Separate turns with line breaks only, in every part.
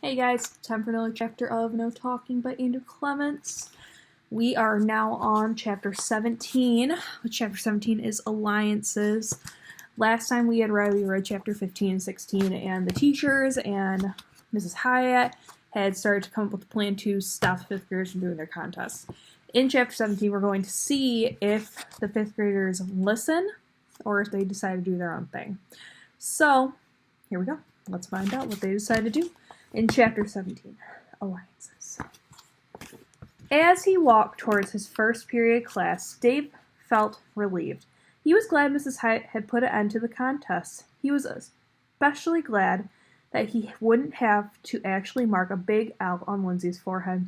Hey guys, time for another chapter of No Talking by Andrew Clements. We are now on chapter 17, which chapter 17 is Alliances. Last time we read chapter 15 and 16, and the teachers and Mrs. Hiatt had started to come up with a plan to stop the 5th graders from doing their contests. In chapter 17, we're going to see if the 5th graders listen or if they decide to do their own thing. So, here we go. Let's find out what they decide to do. In chapter 17, Alliances. As he walked towards his first period class, Dave felt relieved. He was glad Mrs. Hiatt had put an end to the contest. He was especially glad that he wouldn't have to actually mark a big L on Lindsay's forehead,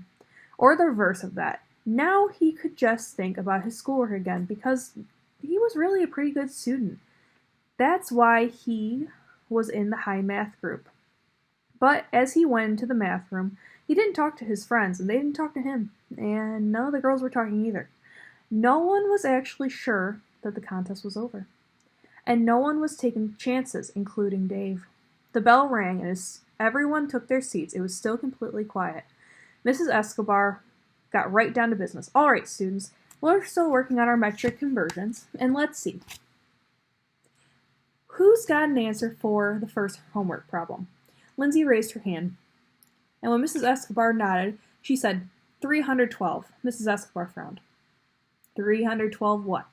or the reverse of that. Now he could just think about his schoolwork again, because he was really a pretty good student. That's why he was in the high math group. But as he went into the math room, he didn't talk to his friends, and they didn't talk to him, and none of the girls were talking either. No one was actually sure that the contest was over, and no one was taking chances, including Dave. The bell rang, and as everyone took their seats, it was still completely quiet. Mrs. Escobar got right down to business. All right, students, we're still working on our metric conversions, and let's see. Who's got an answer for the first homework problem? Lindsay raised her hand, and when Mrs. Escobar nodded, she said, 312. Mrs. Escobar frowned. 312 what?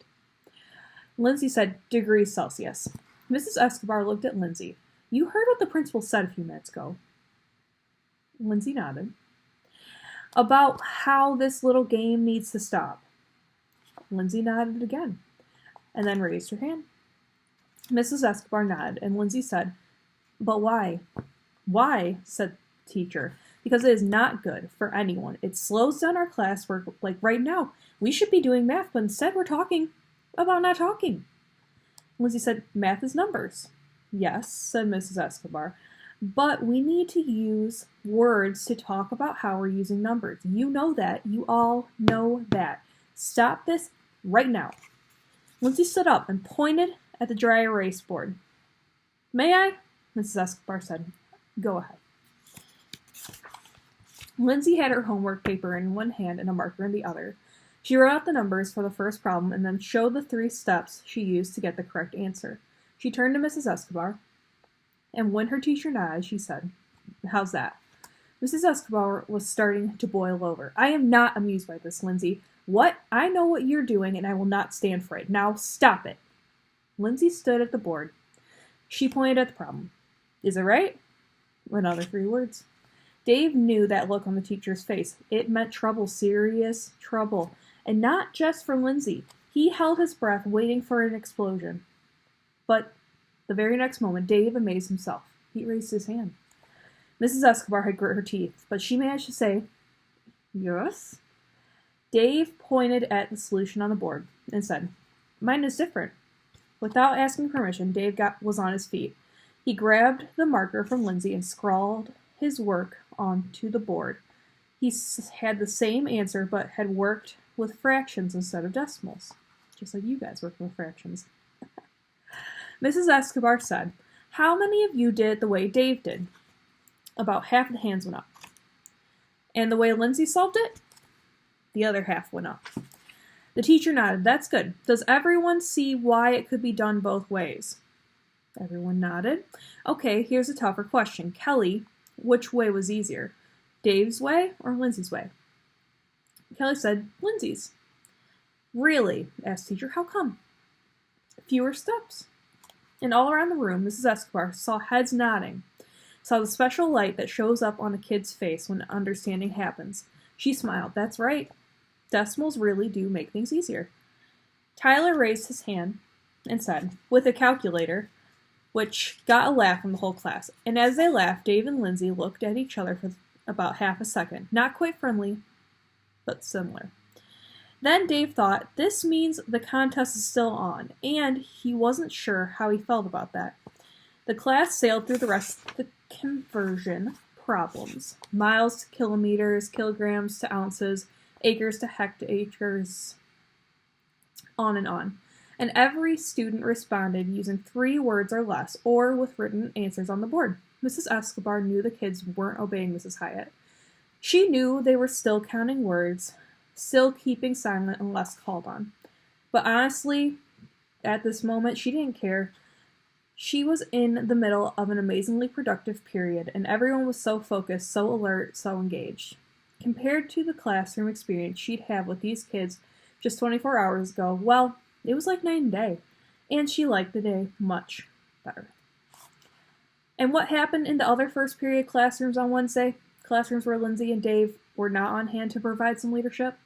Lindsay said, degrees Celsius. Mrs. Escobar looked at Lindsay. You heard what the principal said a few minutes ago. Lindsay nodded. About how this little game needs to stop. Lindsay nodded again, and then raised her hand. Mrs. Escobar nodded, and Lindsay said, but why? Why? Said the teacher. Because it is not good for anyone. It slows down our classwork, like right now. We should be doing math, but instead we're talking about not talking. Lindsay said, math is numbers. Yes, said Mrs. Escobar, but we need to use words to talk about how we're using numbers. You know that. You all know that. Stop this right now. Lindsay stood up and pointed at the dry erase board. May I? Mrs. Escobar said, go ahead. Lindsay had her homework paper in one hand and a marker in the other. She wrote out the numbers for the first problem and then showed the 3 steps she used to get the correct answer. She turned to Mrs. Escobar, and when her teacher nodded, she said, how's that? Mrs. Escobar was starting to boil over. I am not amused by this, Lindsay. What? I know what you're doing, and I will not stand for it. Now stop it. Lindsay stood at the board. She pointed at the problem. Is it right? Another 3 words. Dave knew that look on the teacher's face. It meant trouble, serious trouble. And not just for Lindsay. He held his breath, waiting for an explosion. But the very next moment, Dave amazed himself. He raised his hand. Mrs. Escobar had grit her teeth, but she managed to say, yes? Dave pointed at the solution on the board and said, mine is different. Without asking permission, Dave was on his feet. He grabbed the marker from Lindsay and scrawled his work onto the board. He had the same answer, but had worked with fractions instead of decimals. Just like you guys work with fractions. Mrs. Escobar said, how many of you did it the way Dave did? About half the hands went up. And the way Lindsay solved it? The other half went up. The teacher nodded. That's good. Does everyone see why it could be done both ways? Everyone nodded. Okay, here's a tougher question. Kelly, which way was easier? Dave's way or Lindsay's way? Kelly said, Lindsay's. Really? Asked the teacher. How come? Fewer steps. And all around the room, Mrs. Escobar saw heads nodding, saw the special light that shows up on a kid's face when understanding happens. She smiled. That's right. Decimals really do make things easier. Tyler raised his hand and said, with a calculator, which got a laugh from the whole class. And as they laughed, Dave and Lindsay looked at each other for about half a second. Not quite friendly, but similar. Then Dave thought, this means the contest is still on, and he wasn't sure how he felt about that. The class sailed through the rest of the conversion problems. Miles to kilometers, kilograms to ounces, acres to hectares, on and on. And every student responded using 3 words or less, or with written answers on the board. Mrs. Escobar knew the kids weren't obeying Mrs. Hiatt. She knew they were still counting words, still keeping silent unless called on. But honestly, at this moment, she didn't care. She was in the middle of an amazingly productive period, and everyone was so focused, so alert, so engaged. Compared to the classroom experience she'd have with these kids just 24 hours ago, well, it was like night and day, and she liked the day much better. And what happened in the other first period classrooms on Wednesday? Classrooms where Lindsay and Dave were not on hand to provide some leadership?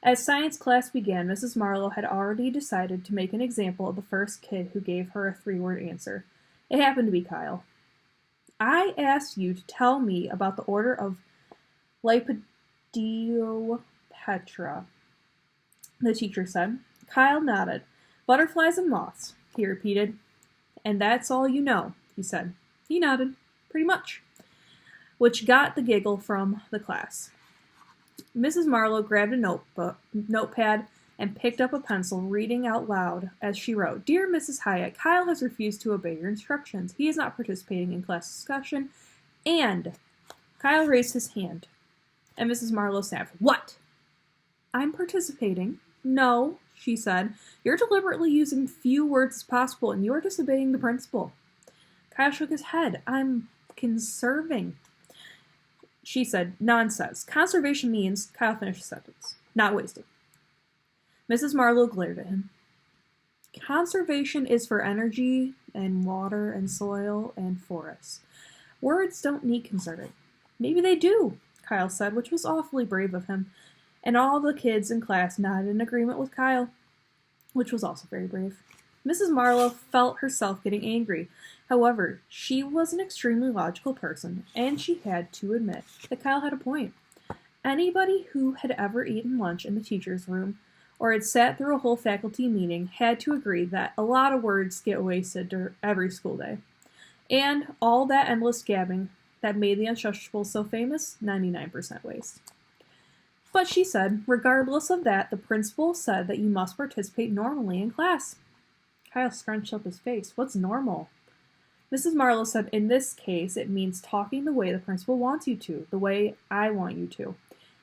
As science class began, Mrs. Marlowe had already decided to make an example of the first kid who gave her a 3-word answer. It happened to be Kyle. I asked you to tell me about the order of Lepidoptera, the teacher said. Kyle nodded. Butterflies and moths, he repeated. And that's all you know, he said. He nodded. Pretty much. Which got the giggle from the class. Mrs. Marlowe grabbed a notepad and picked up a pencil, reading out loud as she wrote, Dear Mrs. Hiatt, Kyle has refused to obey your instructions. He is not participating in class discussion. And Kyle raised his hand. And Mrs. Marlowe snapped, What? I'm participating. No, she said. You're deliberately using few words as possible, and you're disobeying the principal. Kyle shook his head. I'm conserving. She said, Nonsense. Conservation means, Kyle finished the sentence, not wasted. Mrs. Marlowe glared at him. Conservation is for energy and water and soil and forests. Words don't need conserving. Maybe they do, Kyle said, which was awfully brave of him. And all the kids in class nodded in agreement with Kyle, which was also very brave. Mrs. Marlowe felt herself getting angry. However, she was an extremely logical person, and she had to admit that Kyle had a point. Anybody who had ever eaten lunch in the teacher's room or had sat through a whole faculty meeting had to agree that a lot of words get wasted every school day. And all that endless gabbing that made the Unshushable so famous, 99% waste. But she said, regardless of that, the principal said that you must participate normally in class. Kyle scrunched up his face. What's normal? Mrs. Marlowe said, in this case, it means talking the way the principal wants you to, the way I want you to,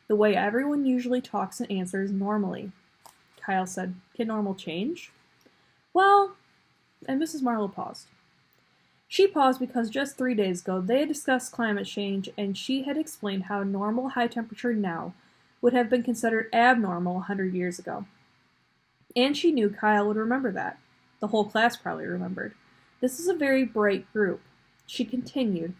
the way everyone usually talks and answers normally. Kyle said, can normal change? Well, and Mrs. Marlowe paused. She paused because just 3 days ago they had discussed climate change, and she had explained how normal high temperature now would have been considered abnormal 100 years ago. And she knew Kyle would remember that. The whole class probably remembered. This is a very bright group. She continued,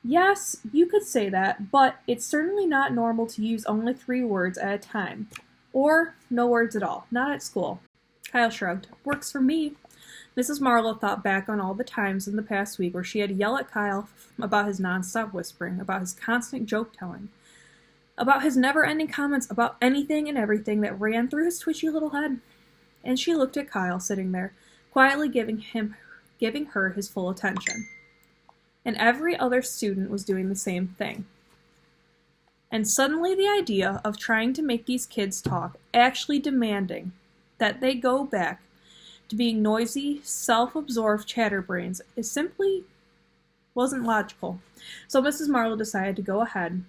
Yes, you could say that, but it's certainly not normal to use only 3 words at a time. Or no words at all, not at school. Kyle shrugged. Works for me. Mrs. Marlowe thought back on all the times in the past week where she had yelled at Kyle about his nonstop whispering, about his constant joke-telling, about his never-ending comments about anything and everything that ran through his twitchy little head. And she looked at Kyle sitting there, quietly giving her his full attention. And every other student was doing the same thing. And suddenly the idea of trying to make these kids talk, actually demanding that they go back to being noisy, self-absorbed chatterbrains, is simply wasn't logical. So Mrs. Marlowe decided to go ahead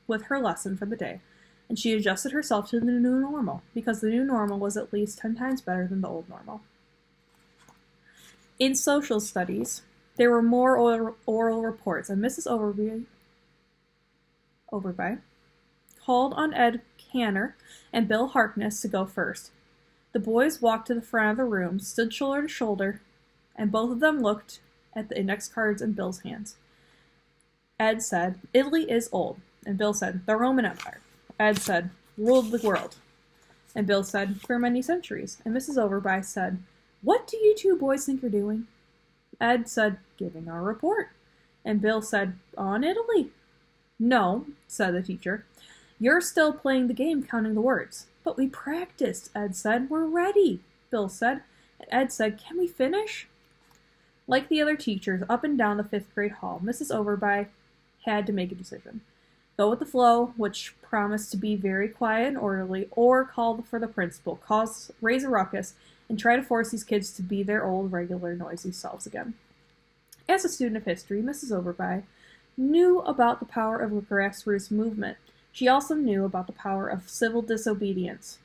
with her lesson for the day, and she adjusted herself to the new normal, because the new normal was at least 10 times better than the old normal. In social studies, there were more oral reports, and Mrs. Overby called on Ed Canner and Bill Harkness to go first. The boys walked to the front of the room, stood shoulder to shoulder, and both of them looked at the index cards in Bill's hands. Ed said, Italy is old, and Bill said, the Roman Empire. Ed said, ruled the world, and Bill said, for many centuries, and Mrs. Overby said, what do you two boys think you're doing? Ed said, giving our report, and Bill said, on Italy. No, said the teacher, you're still playing the game counting the words. But we practiced, Ed said. We're ready, Bill said. And Ed said, can we finish? Like the other teachers up and down the 5th grade hall, Mrs. Overby had to make a decision. Go with the flow, which promised to be very quiet and orderly, or call for the principal, raise a ruckus, and try to force these kids to be their old, regular, noisy selves again. As a student of history, Mrs. Overby knew about the power of the grassroots movement. She also knew about the power of civil disobedience.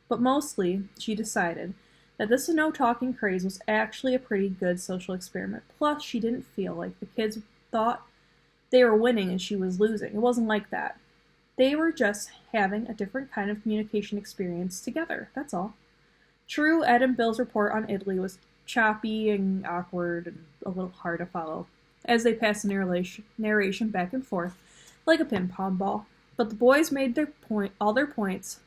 But mostly, she decided that this no-talking craze was actually a pretty good social experiment. Plus, she didn't feel like the kids thought they were winning and she was losing. It wasn't like that. They were just having a different kind of communication experience together, that's all. True, Ed and Bill's report on Italy was choppy and awkward and a little hard to follow, as they passed the narration back and forth like a ping-pong ball. But the boys made all their points.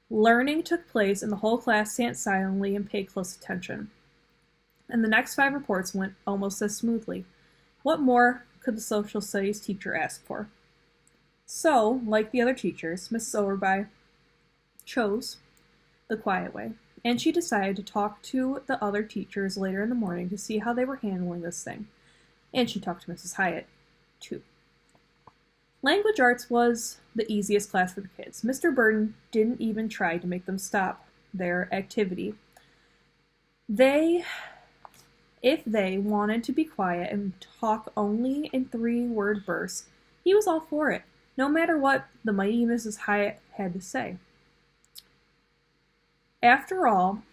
Learning took place, and the whole class sat silently and paid close attention. And the next 5 reports went almost as smoothly. What more could the social studies teacher ask for? So, like the other teachers, Mrs. Overby chose the quiet way, and she decided to talk to the other teachers later in the morning to see how they were handling this thing. And she talked to Mrs. Hiatt, too. Language arts was the easiest class for the kids. Mr. Burden didn't even try to make them stop their activity. If they wanted to be quiet and talk only in 3-word bursts, he was all for it, no matter what the mighty Mrs. Hiatt had to say. After all,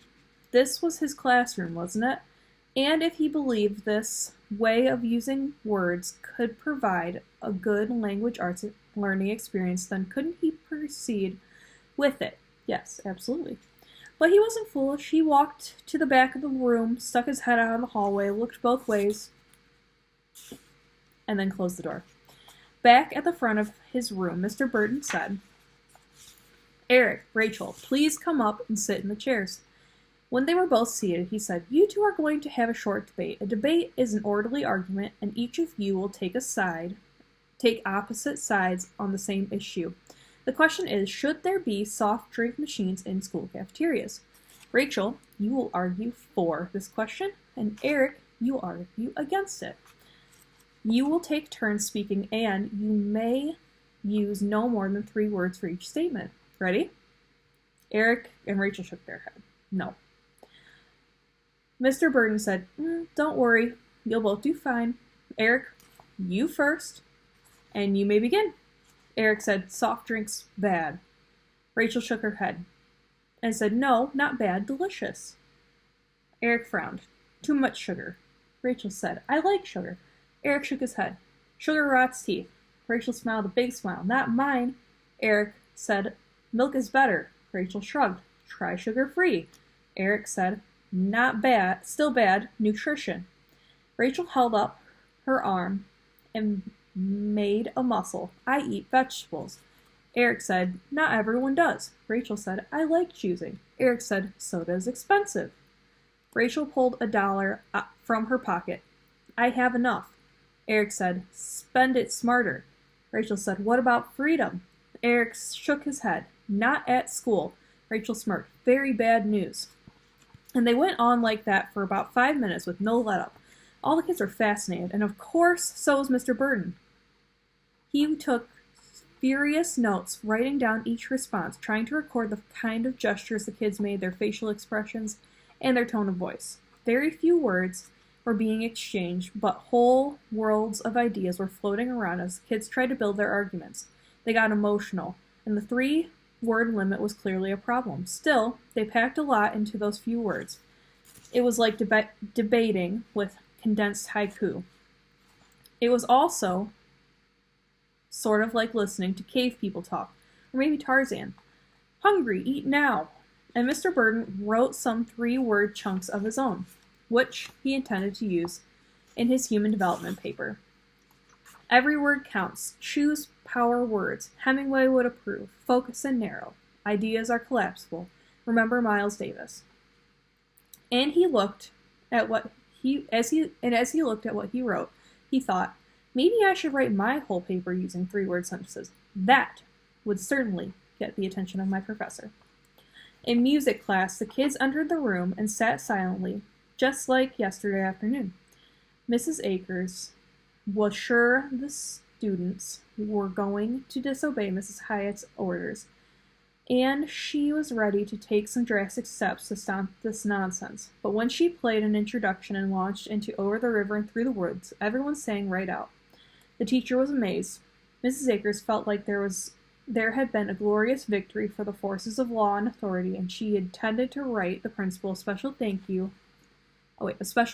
this was his classroom, wasn't it? And if he believed this way of using words could provide a good language arts learning experience, then couldn't he proceed with it? Yes, absolutely. But he wasn't foolish. He walked to the back of the room, stuck his head out in the hallway, looked both ways, and then closed the door. Back at the front of his room, Mr. Burton said, "Eric, Rachel, please come up and sit in the chairs." When they were both seated, he said, "You two are going to have a short debate. A debate is an orderly argument, and each of you will take opposite sides on the same issue. The question is, should there be soft drink machines in school cafeterias? Rachel, you will argue for this question, and Eric, you will argue against it. You will take turns speaking, and you may use no more than 3 words for each statement. Ready?" Eric and Rachel shook their head. No. Mr. Burton said, "Don't worry, you'll both do fine. Eric, you first, and you may begin." Eric said, "Soft drinks, bad." Rachel shook her head and said, "No, not bad, delicious." Eric frowned. "Too much sugar." Rachel said, "I like sugar." Eric shook his head. "Sugar rots teeth." Rachel smiled a big smile. "Not mine." Eric said, "Milk is better." Rachel shrugged. "Try sugar-free." Eric said, "Not bad, still bad, nutrition." Rachel held up her arm and made a muscle. "I eat vegetables." Eric said, "Not everyone does." Rachel said, "I like choosing." Eric said, "Soda is expensive." Rachel pulled $1 from her pocket. "I have enough." Eric said, "Spend it smarter." Rachel said, "What about freedom?" Eric shook his head. "Not at school." Rachel smirked. "Very bad news." And they went on like that for about 5 minutes with no let-up. All the kids were fascinated, and of course, so was Mr. Burton. He took furious notes, writing down each response, trying to record the kind of gestures the kids made, their facial expressions, and their tone of voice. Very few words were being exchanged, but whole worlds of ideas were floating around as the kids tried to build their arguments. They got emotional, and the 3-word limit was clearly a problem. Still, they packed a lot into those few words. It was like debating with condensed haiku. It was also sort of like listening to cave people talk, or maybe Tarzan. "Hungry, eat now." And Mr. Burton wrote some 3-word chunks of his own, which he intended to use in his human development paper. Every word counts. Choose power words. Hemingway would approve. Focus and narrow. Ideas are collapsible. Remember Miles Davis. And he looked at what as he looked at what he wrote, he thought, maybe I should write my whole paper using 3-word sentences. That would certainly get the attention of my professor. In music class, the kids entered the room and sat silently, just like yesterday afternoon. Mrs. Akers was sure the students were going to disobey Mrs. Hyatt's orders. and she was ready to take some drastic steps to stop this nonsense. But when she played an introduction and launched into Over the River and Through the Woods, everyone sang right out. The teacher was amazed. Mrs. Akers felt like there had been a glorious victory for the forces of law and authority, and she intended to write the principal a special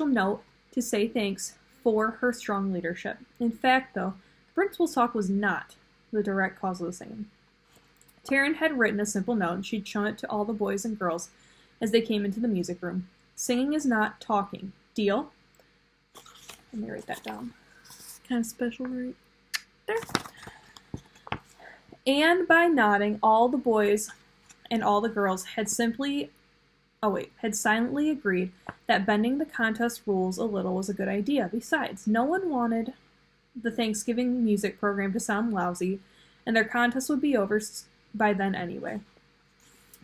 note to say thanks for her strong leadership. In fact, though, the principal's talk was not the direct cause of the singing. Taryn had written a simple note, and she'd shown it to all the boys and girls as they came into the music room. Singing is not talking. Deal? Let me write that down. Kind of special right there. And by nodding, all the boys and all the girls had silently agreed that bending the contest rules a little was a good idea. Besides, no one wanted the Thanksgiving music program to sound lousy, and their contest would be over by then anyway.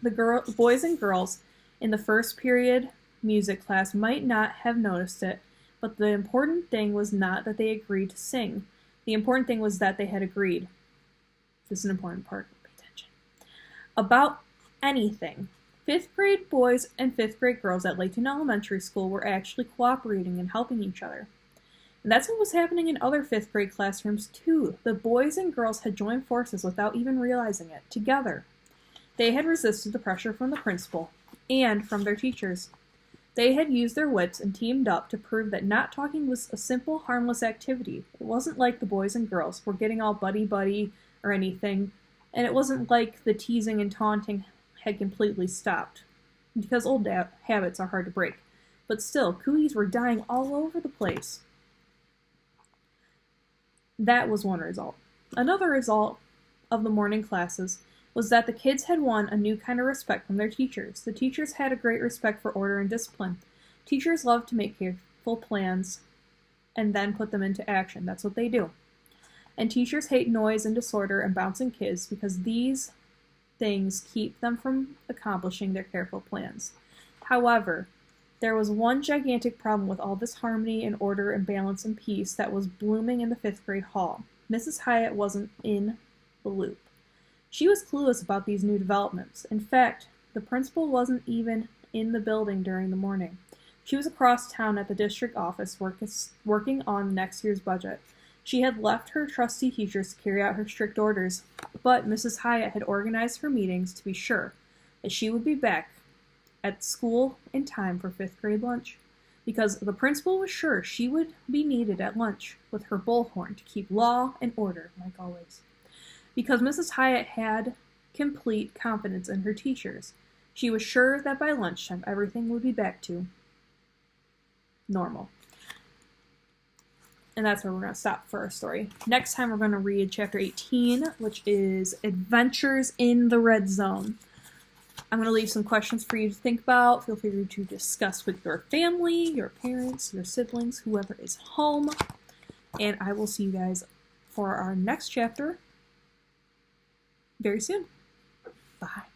The boys and girls in the first period music class might not have noticed it, but the important thing was not that they agreed to sing. The important thing was that they had agreed. This is an important part. Pay attention. About anything. 5th grade boys and 5th grade girls at Layton Elementary School were actually cooperating and helping each other. And that's what was happening in other 5th grade classrooms too. The boys and girls had joined forces without even realizing it, together. They had resisted the pressure from the principal and from their teachers. They had used their wits and teamed up to prove that not talking was a simple, harmless activity. It wasn't like the boys and girls were getting all buddy-buddy or anything, and it wasn't like the teasing and taunting had completely stopped, because old habits are hard to break. But still, cooties were dying all over the place. That was one result. Another result of the morning classes was that the kids had won a new kind of respect from their teachers. The teachers had a great respect for order and discipline. Teachers love to make careful plans and then put them into action. That's what they do. And teachers hate noise and disorder and bouncing kids because these things keep them from accomplishing their careful plans. However, there was one gigantic problem with all this harmony and order and balance and peace that was blooming in the 5th grade hall. Mrs. Hiatt wasn't in the loop. She was clueless about these new developments. In fact, the principal wasn't even in the building during the morning. She was across town at the district office working on next year's budget. She had left her trusty teachers to carry out her strict orders, but Mrs. Hiatt had organized her meetings to be sure that she would be back at school in time for 5th grade lunch, because the principal was sure she would be needed at lunch with her bullhorn to keep law and order, like always. Because Mrs. Hiatt had complete confidence in her teachers, she was sure that by lunchtime everything would be back to normal. And that's where we're going to stop for our story. Next time we're going to read chapter 18, which is Adventures in the Red Zone. I'm going to leave some questions for you to think about. Feel free to discuss with your family, your parents, your siblings, whoever is home. And I will see you guys for our next chapter very soon. Bye.